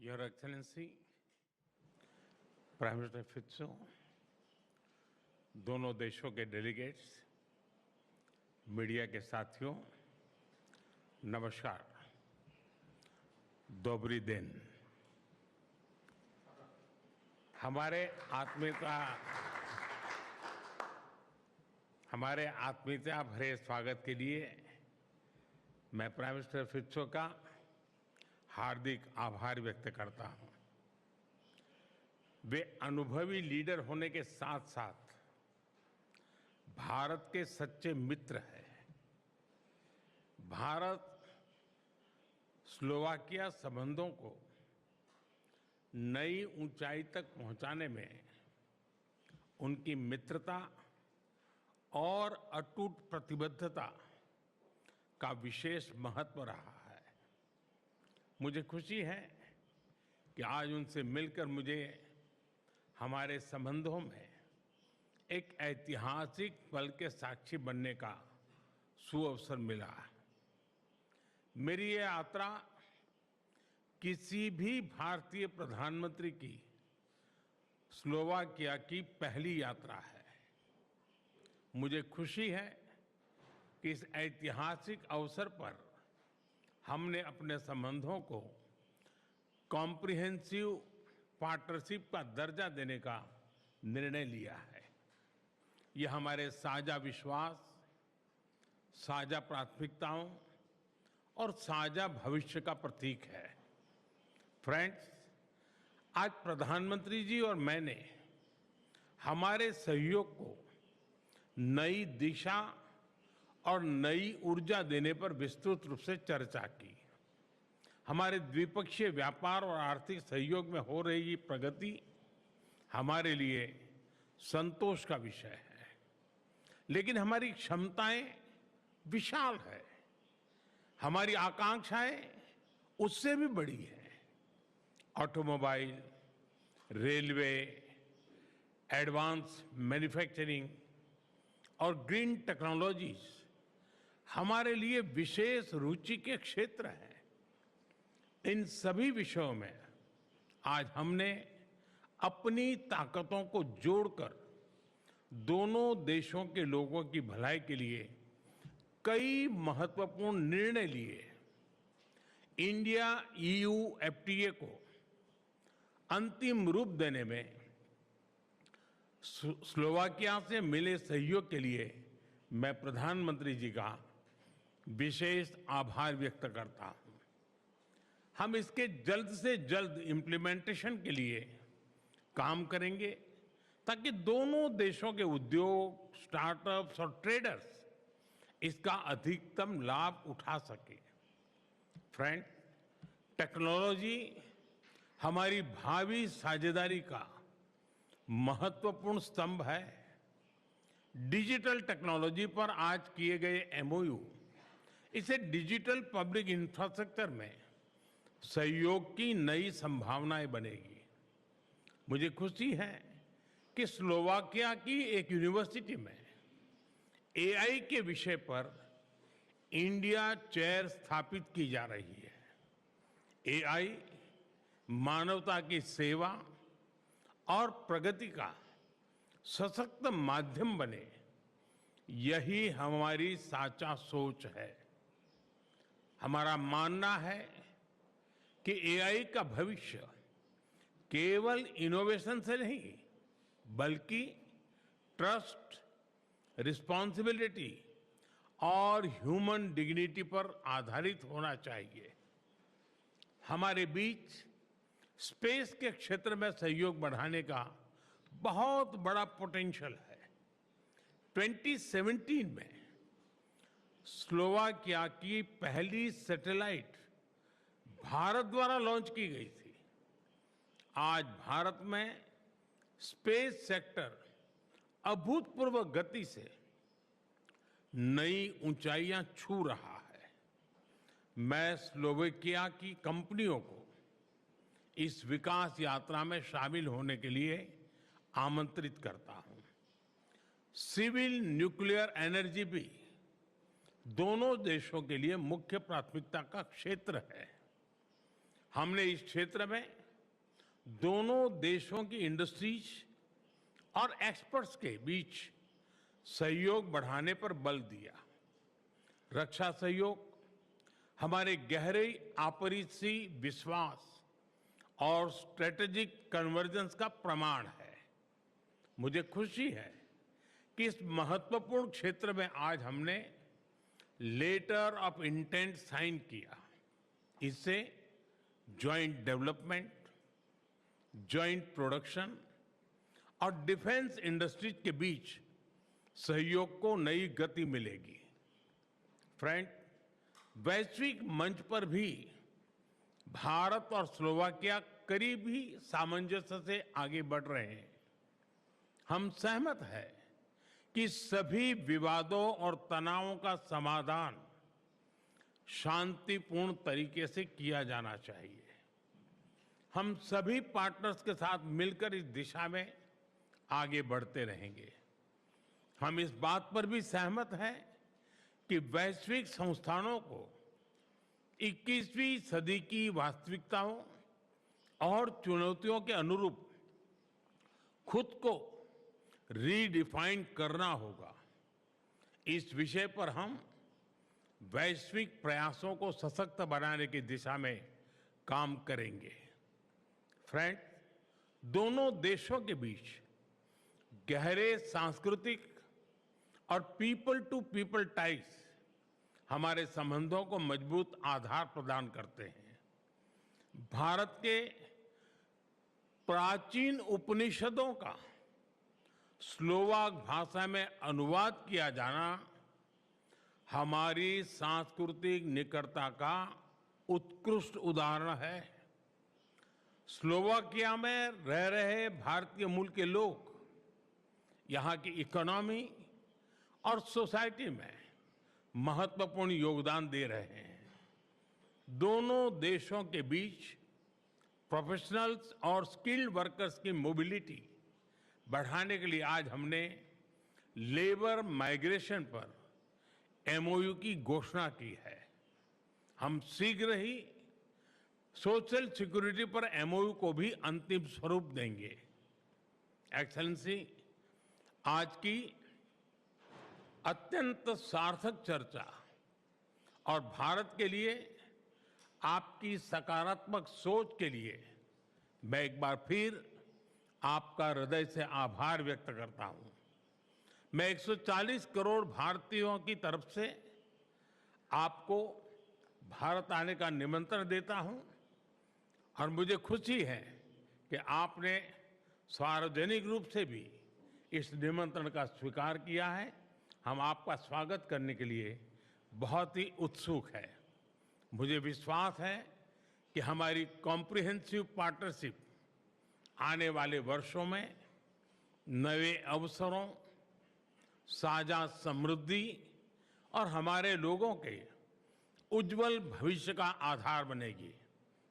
Your Excellency, Prime Minister Fico, दोनों देशों के डेलीगेट्स, मीडिया के साथियों, नमस्कार, दोबरी दिन। हमारे आत्मीयता भरे स्वागत के लिए मैं प्राइम मिनिस्टर फिको का हार्दिक आभार व्यक्त करता हूं। वे अनुभवी लीडर होने के साथ साथ भारत के सच्चे मित्र हैं। भारत स्लोवाकिया संबंधों को नई ऊंचाई तक पहुंचाने में उनकी मित्रता और अटूट प्रतिबद्धता का विशेष महत्व रहा है। मुझे खुशी है कि आज उनसे मिलकर मुझे हमारे संबंधों में एक ऐतिहासिक पल के साक्षी बनने का सुअवसर मिला। मेरी ये यात्रा किसी भी भारतीय प्रधानमंत्री की स्लोवाकिया की पहली यात्रा है। मुझे खुशी है कि इस ऐतिहासिक अवसर पर हमने अपने संबंधों को कॉम्प्रिहेंसिव पार्टनरशिप का दर्जा देने का निर्णय लिया है। यह हमारे साझा विश्वास, साझा प्राथमिकताओं और साझा भविष्य का प्रतीक है। फ्रेंड्स, आज प्रधानमंत्री जी और मैंने हमारे सहयोग को नई दिशा और नई ऊर्जा देने पर विस्तृत रूप से चर्चा की। हमारे द्विपक्षीय व्यापार और आर्थिक सहयोग में हो रही प्रगति हमारे लिए संतोष का विषय है, लेकिन हमारी क्षमताएं विशाल है, हमारी आकांक्षाएं उससे भी बड़ी है। ऑटोमोबाइल, रेलवे, एडवांस मैन्युफैक्चरिंग और ग्रीन टेक्नोलॉजीज हमारे लिए विशेष रुचि के क्षेत्र हैं। इन सभी विषयों में आज हमने अपनी ताकतों को जोड़कर दोनों देशों के लोगों की भलाई के लिए कई महत्वपूर्ण निर्णय लिए। इंडिया EU FTA को अंतिम रूप देने में स्लोवाकिया से मिले सहयोग के लिए मैं प्रधानमंत्री जी का विशेष आभार व्यक्त करता हूं। हम इसके जल्द से जल्द इम्प्लीमेंटेशन के लिए काम करेंगे ताकि दोनों देशों के उद्योग, स्टार्टअप्स और ट्रेडर्स इसका अधिकतम लाभ उठा सके। फ्रेंड, टेक्नोलॉजी हमारी भावी साझेदारी का महत्वपूर्ण स्तंभ है। डिजिटल टेक्नोलॉजी पर आज किए गए MOU इसे डिजिटल पब्लिक इंफ्रास्ट्रक्चर में सहयोग की नई संभावनाएं बनेगी। मुझे खुशी है कि स्लोवाकिया की एक यूनिवर्सिटी में AI के विषय पर इंडिया चेयर स्थापित की जा रही है। AI मानवता की सेवा और प्रगति का सशक्त माध्यम बने, यही हमारी साचा सोच है। हमारा मानना है कि AI का भविष्य केवल इनोवेशन से नहीं, बल्कि ट्रस्ट, रिस्पॉन्सिबिलिटी और ह्यूमन डिग्निटी पर आधारित होना चाहिए। हमारे बीच स्पेस के क्षेत्र में सहयोग बढ़ाने का बहुत बड़ा पोटेंशियल है। 2017 में स्लोवाकिया की पहली सैटेलाइट भारत द्वारा लॉन्च की गई थी। आज भारत में स्पेस सेक्टर अभूतपूर्व गति से नई ऊंचाइयां छू रहा है। मैं स्लोवाकिया की कंपनियों को इस विकास यात्रा में शामिल होने के लिए आमंत्रित करता हूं। सिविल न्यूक्लियर एनर्जी भी दोनों देशों के लिए मुख्य प्राथमिकता का क्षेत्र है। हमने इस क्षेत्र में दोनों देशों की इंडस्ट्रीज और एक्सपर्ट्स के बीच सहयोग बढ़ाने पर बल दिया। रक्षा सहयोग हमारे गहरे आपसी विश्वास और स्ट्रेटेजिक कन्वर्जेंस का प्रमाण है। मुझे खुशी है कि इस महत्वपूर्ण क्षेत्र में आज हमने लेटर ऑफ इंटेंट साइन किया। इससे जॉइंट डेवलपमेंट, जॉइंट प्रोडक्शन और डिफेंस इंडस्ट्रीज के बीच सहयोग को नई गति मिलेगी। फ्रेंड, वैश्विक मंच पर भी भारत और स्लोवाकिया करीब ही सामंजस्य से आगे बढ़ रहे हैं। हम सहमत हैं कि सभी विवादों और तनावों का समाधान शांतिपूर्ण तरीके से किया जाना चाहिए। हम सभी पार्टनर्स के साथ मिलकर इस दिशा में आगे बढ़ते रहेंगे। हम इस बात पर भी सहमत हैं कि वैश्विक संस्थानों को 21वीं सदी की वास्तविकताओं और चुनौतियों के अनुरूप खुद को रीडिफाइन करना होगा। इस विषय पर हम वैश्विक प्रयासों को सशक्त बनाने की दिशा में काम करेंगे। फ्रेंड, दोनों देशों के बीच गहरे सांस्कृतिक और पीपल टू पीपल टाइज हमारे संबंधों को मजबूत आधार प्रदान करते हैं। भारत के प्राचीन उपनिषदों का स्लोवाक भाषा में अनुवाद किया जाना हमारी सांस्कृतिक निकटता का उत्कृष्ट उदाहरण है। स्लोवाकिया में रह रहे भारतीय मूल के लोग यहाँ की इकोनॉमी और सोसाइटी में महत्वपूर्ण योगदान दे रहे हैं। दोनों देशों के बीच प्रोफेशनल्स और स्किल्ड वर्कर्स की मोबिलिटी बढ़ाने के लिए आज हमने लेबर माइग्रेशन पर एमओयू की घोषणा की है। हम शीघ्र ही सोशल सिक्योरिटी पर एमओयू को भी अंतिम स्वरूप देंगे। एक्सेलेंसी, आज की अत्यंत सार्थक चर्चा और भारत के लिए आपकी सकारात्मक सोच के लिए मैं एक बार फिर आपका हृदय से आभार व्यक्त करता हूं। मैं 140 करोड़ भारतीयों की तरफ से आपको भारत आने का निमंत्रण देता हूं और मुझे खुशी है कि आपने सार्वजनिक रूप से भी इस निमंत्रण का स्वीकार किया है। हम आपका स्वागत करने के लिए बहुत ही उत्सुक है। मुझे विश्वास है कि हमारी कॉम्प्रिहेंसिव पार्टनरशिप आने वाले वर्षों में नए अवसरों, साझा समृद्धि और हमारे लोगों के उज्जवल भविष्य का आधार बनेगी।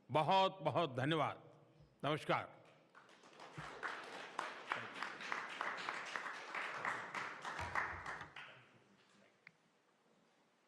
बहुत बहुत धन्यवाद। नमस्कार।